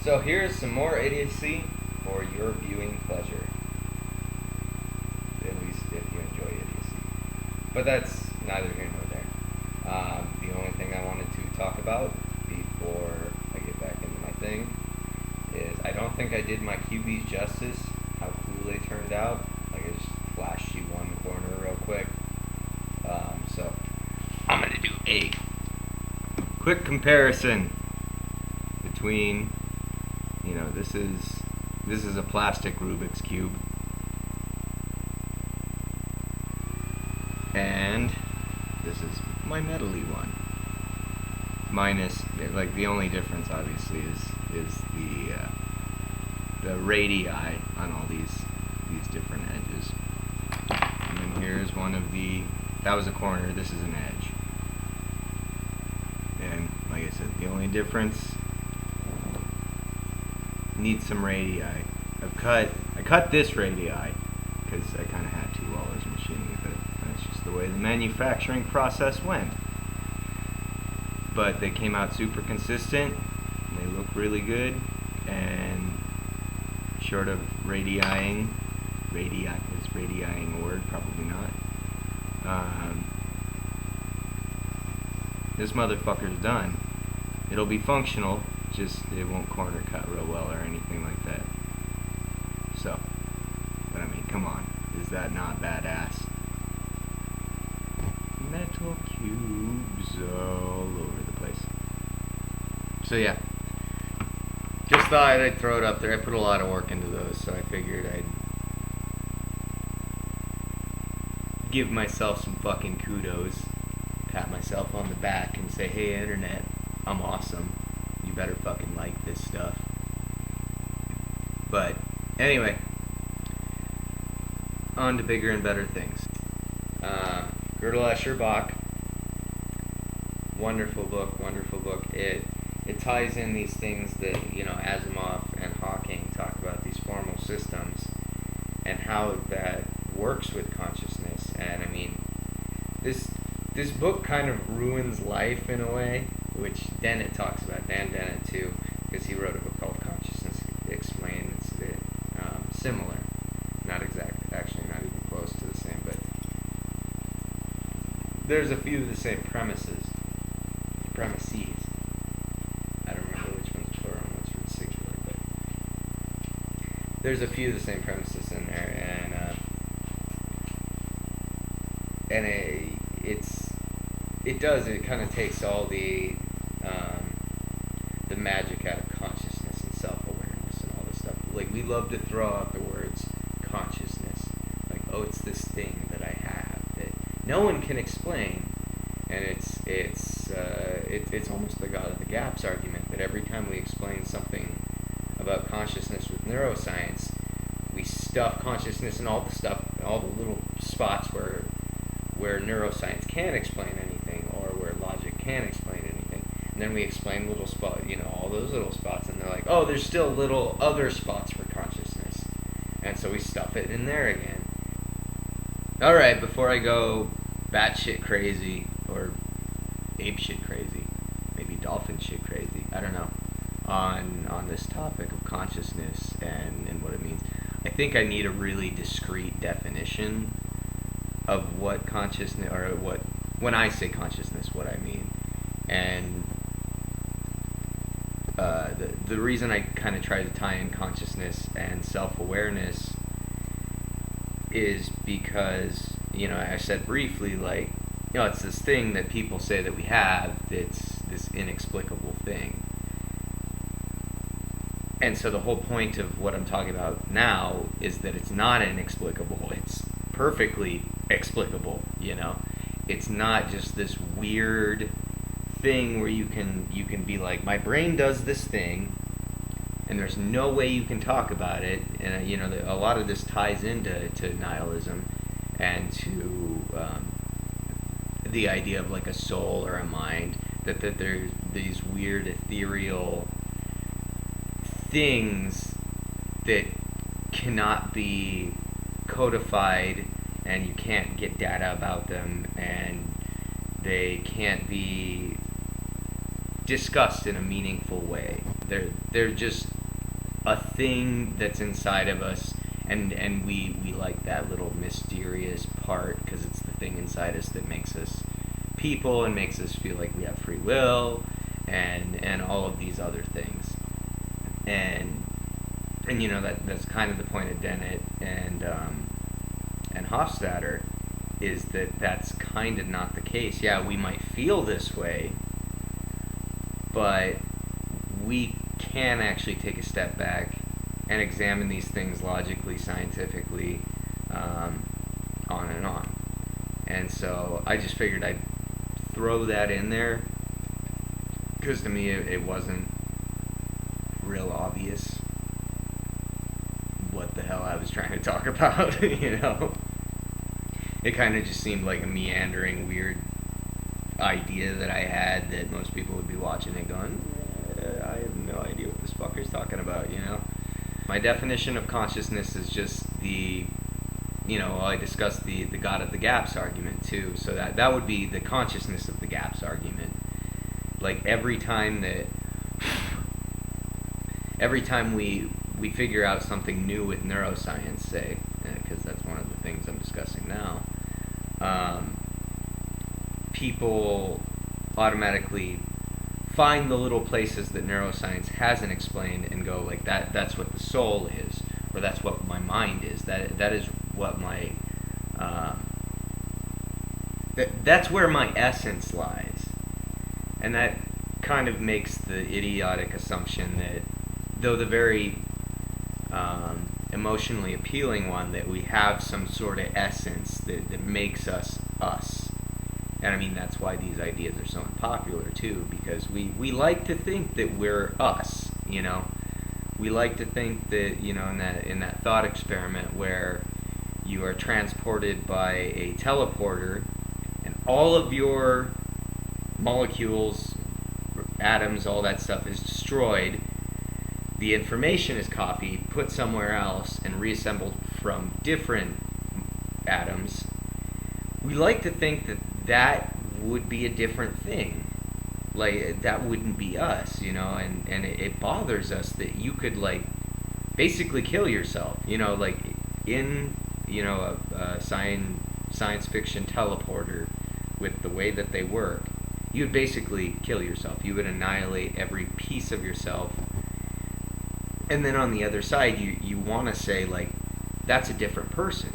So here's some more idiocy for your viewing pleasure. At least if you enjoy idiocy. But that's neither here nor there. The only thing I wanted to talk about before I get back into my thing is I don't think I did my QBs justice, how cool they turned out. Like I just flashed you one corner real quick. So I'm going to do a quick comparison between, this is a plastic Rubik's Cube. And this is my metally one. Minus, like, the only difference obviously is the radii on all these different edges. And then here's one of that was a corner, this is an edge. And like I said, the only difference, needs some radii. I cut this radii because I kind of had to while I was machining it. That's just the way the manufacturing process went. But they came out super consistent. They look really good, and short of radii-ing a word? Probably not. This motherfucker's done. It'll be functional, just it won't corner cut real well or anything like that. So, but I mean, come on, is that not badass? Metal cubes all over the place. So yeah, just thought I'd throw it up there. I put a lot of work into those, so I figured I'd give myself some fucking kudos, pat myself on the back and say, hey internet, I'm awesome. You better fucking like this stuff. But anyway, on to bigger and better things. Gödel Escher Bach, wonderful book. It ties in these things that, Asimov and Hawking talk about, these formal systems and how that works with consciousness. And I mean, this book kind of ruins life in a way, which Dennett talks about, Dan Dennett too, because he wrote a book called Consciousness Explained. It's similar, not exact, actually not even close to the same, but there's a few of the same premises. I don't remember which one's plural and which one's singular, but there's a few of the same premises in there, it kind of takes all the magic out of consciousness and self-awareness and all this stuff. Like, we love to throw out the words consciousness, like, oh, it's this thing that I have that no one can explain, and it's almost the God of the Gaps argument, that every time we explain something about consciousness with neuroscience, we stuff consciousness in all the little spots where neuroscience can't explain anything, or where logic can't explain anything. And then we explain little spots, all those little spots, and they're like, oh, there's still little other spots for consciousness. And so we stuff it in there again. Alright, before I go batshit crazy, or ape shit crazy, maybe dolphin shit crazy, I don't know, on this topic of consciousness and what it means, I think I need a really discrete definition of what consciousness, or when I say consciousness, what I mean. And the reason I kind of try to tie in consciousness and self-awareness is because, I said briefly, like, it's this thing that people say that we have that's this inexplicable thing. And so the whole point of what I'm talking about now is that it's not inexplicable, it's perfectly explicable, It's not just this weird thing where you can be like, my brain does this thing, and there's no way you can talk about it. And a lot of this ties into nihilism and to the idea of like a soul or a mind, that there's these weird ethereal things that cannot be codified, and you can't get data about them, and they can't be discussed in a meaningful way. They're just a thing that's inside of us, and we like that little mysterious part because it's the thing inside us that makes us people and makes us feel like we have free will, and all of these other things, and you know that's kind of the point of Dennett and Hofstadter, is that that's kind of not the case. Yeah, we might feel this way, but we can actually take a step back and examine these things logically, scientifically, on and on. And so I just figured I'd throw that in there because to me it wasn't real obvious what the hell I was trying to talk about, you know? It kind of just seemed like a meandering, weird idea that I had that most people would be watching it going, I have no idea what this fucker's talking about, you know? My definition of consciousness is just the, you know, I discussed the God of the gaps argument too, so that would be the consciousness of the gaps argument. Like every time we figure out something new with neuroscience, say, because that's one of the things I'm discussing now, people automatically find the little places that neuroscience hasn't explained and go like that's what the soul is, or that's what my mind is, that is what my that's where my essence lies. And that kind of makes the idiotic assumption that, though the very emotionally appealing one, that we have some sort of essence that makes us us. And I mean, that's why these ideas are so unpopular too, because we like to think that we're us, you know? We like to think that, you know, in that thought experiment where you are transported by a teleporter and all of your molecules, atoms, all that stuff is destroyed, the information is copied, put somewhere else, and reassembled from different atoms. We like to think that that would be a different thing. Like, that wouldn't be us, you know, and it bothers us that you could, like, basically kill yourself, you know, like, in, you know, a science fiction teleporter with the way that they work, you would basically kill yourself. You would annihilate every piece of yourself. And then on the other side, you want to say, like, that's a different person.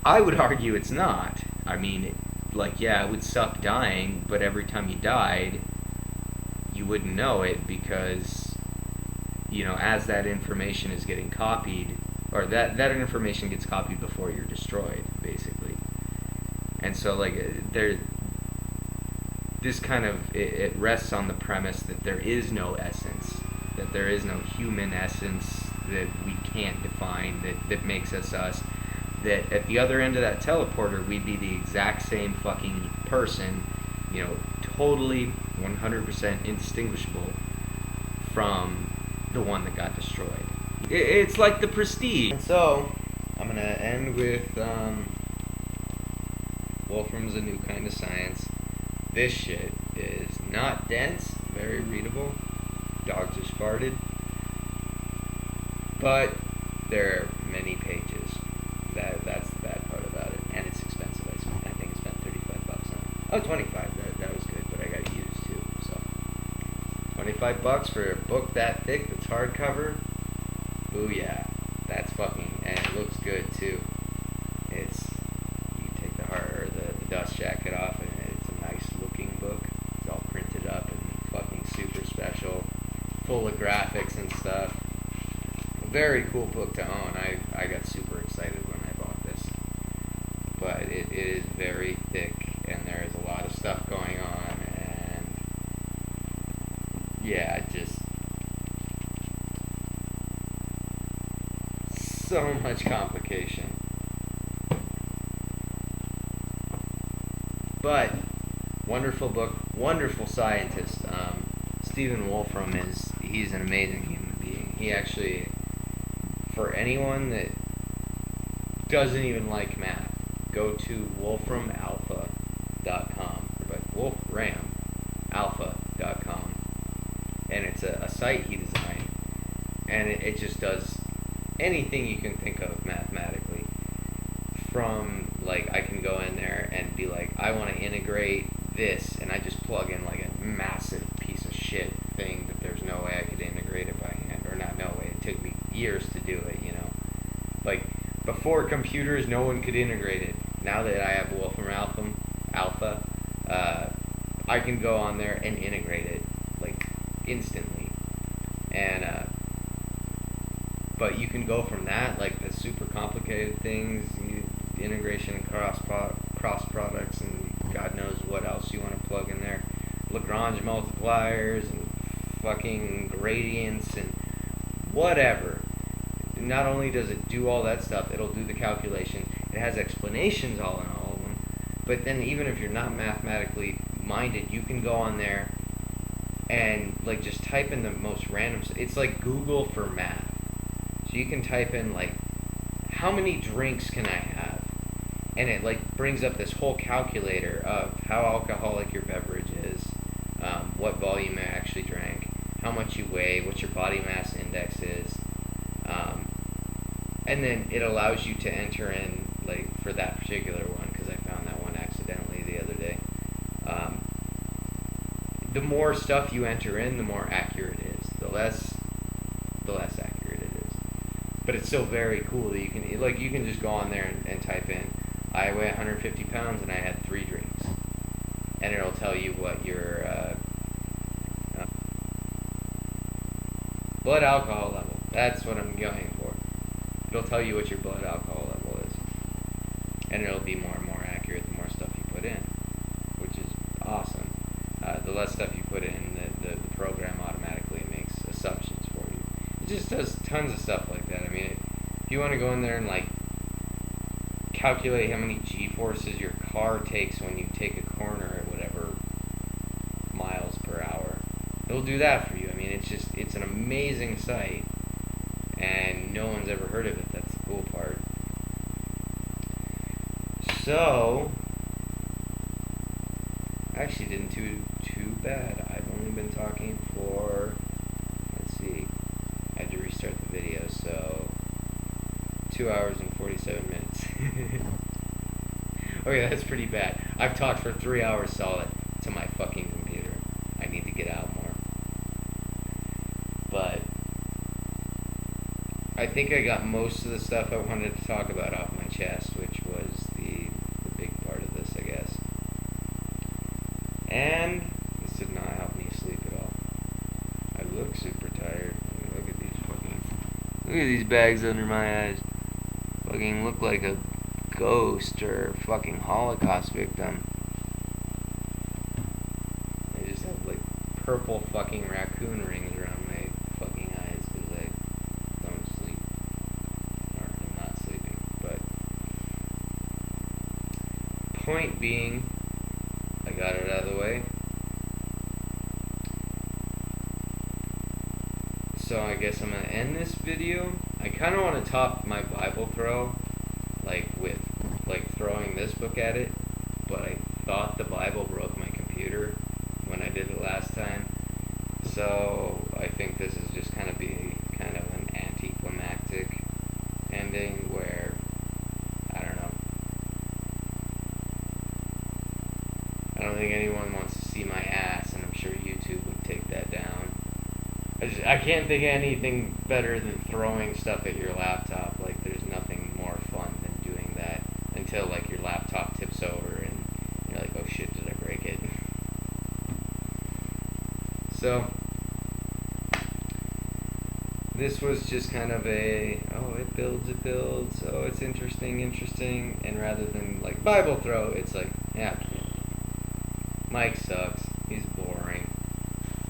I would argue it's not. I mean, like, yeah, it would suck dying, but every time you died, you wouldn't know it because, you know, as that information is getting copied, or that information gets copied before you're destroyed, basically. And so, like, this kind of, it rests on the premise that there is no essence, that there is no human essence that we can't define, that makes us us, that at the other end of that teleporter, we'd be the exact same fucking person, you know, totally 100% indistinguishable from the one that got destroyed. It's like the Prestige. And so, I'm gonna end with Wolfram's A New Kind of Science. This shit is not dense, very readable. Dogs just farted. But there are many pages. That's the bad part about it. And it's expensive. I think I spent $35 on it. Oh, 25. That was good, but I got it used too. So $25 for a book that thick that's hardcover. Booyah. That's fucking, and it looks good too. It's, you take the dust jacket off and it's a nice looking book. It's all printed up and fucking super special, full of graphics and stuff. A very cool book to own. I got super excited when I bought this. But it is very thick and there is a lot of stuff going on, and yeah, just so much complication. But wonderful book, wonderful scientist. Stephen Wolfram he's an amazing human being. He actually, for anyone that doesn't even like math, go to wolframalpha.com, but wolframalpha.com, and it's a site he designed, and it just does anything you can think of mathematically. From like, I can go in there and be like, I want to integrate this, and I just plug in like a massive piece of shit thing that there's no way I could integrate it by hand, or not no way. It took me years to do it, you know. Like, before computers, no one could integrate it. Now that I have Wolfram Alpha, I can go on there and integrate it like instantly, and but you can go from that, like the super complicated things, integration and cross products, and God knows what else you want to plug in there, Lagrange multipliers and fucking gradients and whatever. Not only does it do all that stuff, it'll do the calculation. It has explanations all in all of them. But then even if you're not mathematically minded, you can go on there and like just type in the most random. It's like Google for math. So you can type in like, how many drinks can I have? And it like brings up this whole calculator of how alcoholic your beverage is, what volume you actually drank, how much you weigh, what your body mass index is, and then it allows you to enter in, like, for that particular one, because I found that one accidentally the other day. The more stuff you enter in, the more accurate it is. The less accurate it is. But it's still very cool that you can just go on there and type in, I weigh 150 pounds and I had 3 drinks. And it'll tell you what your blood alcohol level. That's what I'm going for. It'll tell you what your blood alcohol level is. And it'll be more and more accurate the more stuff you put in, which is awesome. The less stuff you put in, the program automatically makes assumptions for you. It just does tons of stuff like that. I mean, if you want to go in there and like calculate how many G-forces your car takes when you take a corner at whatever miles per hour, it'll do that for you. I mean, it's an amazing site, and no one's ever heard of it. That's the cool part. So, I actually didn't do too bad. I've only been talking for, let's see, I had to restart the video, so 2 hours and 47 minutes. Okay, that's pretty bad. I've talked for 3 hours solid to my fucking computer. I need to get out more. But I think I got most of the stuff I wanted to talk about off my chest, which was the big part of this, I guess. And this did not help me sleep at all. I look super tired. I mean, look at these bags under my eyes. Fucking look like a ghost or fucking Holocaust victim. I just have like purple fucking raccoon rings around my fucking eyes because I don't sleep, or I'm not sleeping. But point being, I got it out of the way. So I guess I'm gonna end this video. I kind of want to top my Bible throw, like with throwing this book at it, but I thought the Bible broke my computer when I did it last time. So I think this is just kind of an anticlimactic ending where, I don't know. I don't think anyone wants to see my ass, and I'm sure YouTube would take that down. I can't think of anything better than throwing stuff at your laptop. Like, there's nothing more fun than doing that until, like, your laptop tips over and you're like, oh shit, did I break it? So, this was just kind of a, oh, it builds, oh, it's interesting, and rather than, like, Bible throw, it's like, yeah, Mike sucks, he's boring.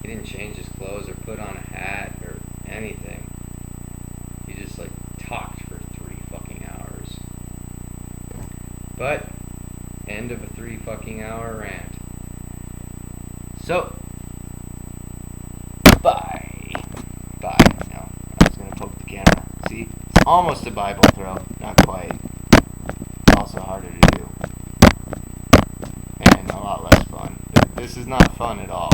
He didn't change his clothes or put on a hat or anything. He just like talked for 3 fucking hours. But, end of a 3 fucking hour rant. So, bye. No, I was gonna poke the camera. See? It's almost a Bible throw. Not quite. Also harder to do. And a lot less fun. This is not fun at all.